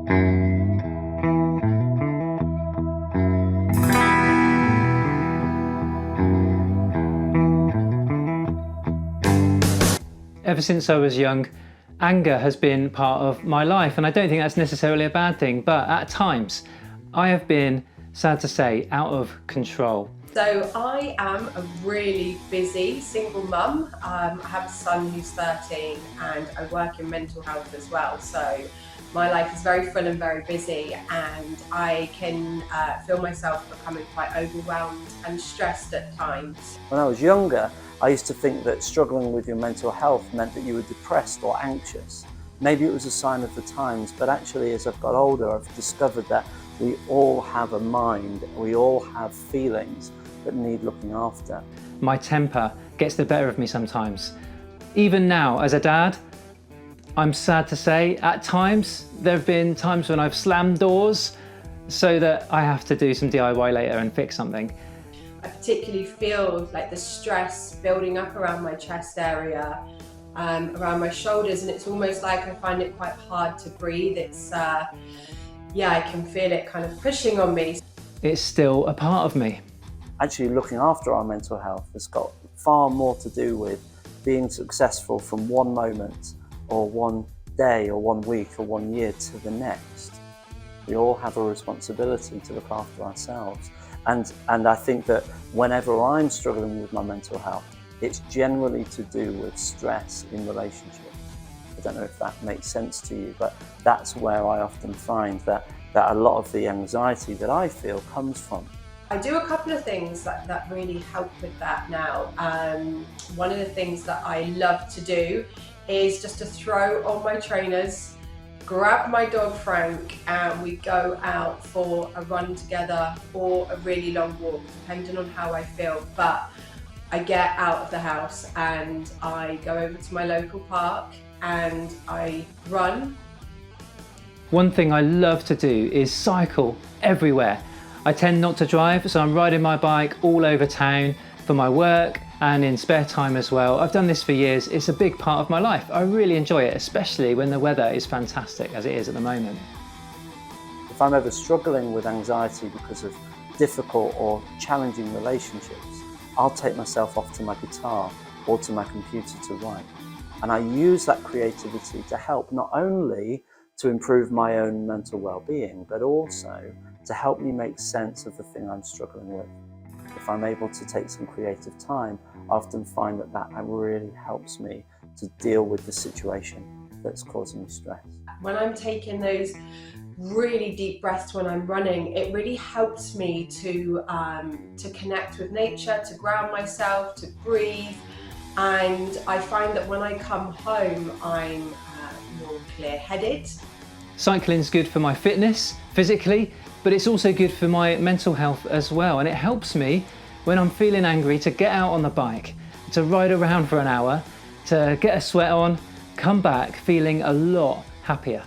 Ever since I was young, anger has been part of my life, and I don't think that's necessarily a bad thing, but at times I have been, sad to say, out of control. So I am a really busy single mum. I have a son who's 13 and I work in mental health as well. So my life is very full and very busy, and I can feel myself becoming quite overwhelmed and stressed at times. When I was younger, I used to think that struggling with your mental health meant that you were depressed or anxious. Maybe it was a sign of the times, but actually as I've got older, I've discovered that we all have a mind, we all have feelings that need looking after. My temper gets the better of me sometimes. Even now, as a dad, I'm sad to say, at times, there have been times when I've slammed doors so that I have to do some DIY later and fix something. I particularly feel like the stress building up around my chest area, around my shoulders, and it's almost like I find it quite hard to breathe. It's, yeah, I can feel it kind of pushing on me. It's still a part of me. Actually, looking after our mental health has got far more to do with being successful from one moment or one day or 1 week or 1 year to the next. We all have a responsibility to look after ourselves. And I think that whenever I'm struggling with my mental health, it's generally to do with stress in relationships. I don't know if that makes sense to you, but that's where I often find that a lot of the anxiety that I feel comes from. I do a couple of things that really help with that now. One of the things that I love to do is just to throw on my trainers, grab my dog Frank, and we go out for a run together or a really long walk, depending on how I feel. But I get out of the house and I go over to my local park and I run. One thing I love to do is cycle everywhere. I tend not to drive, so I'm riding my bike all over town for my work and in spare time as well. I've done this for years. It's a big part of my life. I really enjoy it, especially when the weather is fantastic as it is at the moment. If I'm ever struggling with anxiety because of difficult or challenging relationships, I'll take myself off to my guitar or to my computer to write. And I use that creativity to help not only to improve my own mental well-being, but also to help me make sense of the thing I'm struggling with. If I'm able to take some creative time, I often find that really helps me to deal with the situation that's causing me stress. When I'm taking those really deep breaths when I'm running, it really helps me to connect with nature, to ground myself, to breathe. And I find that when I come home, I'm more clear-headed. Cycling's good for my fitness, physically, but it's also good for my mental health as well. And it helps me when I'm feeling angry to get out on the bike, to ride around for an hour, to get a sweat on, come back feeling a lot happier.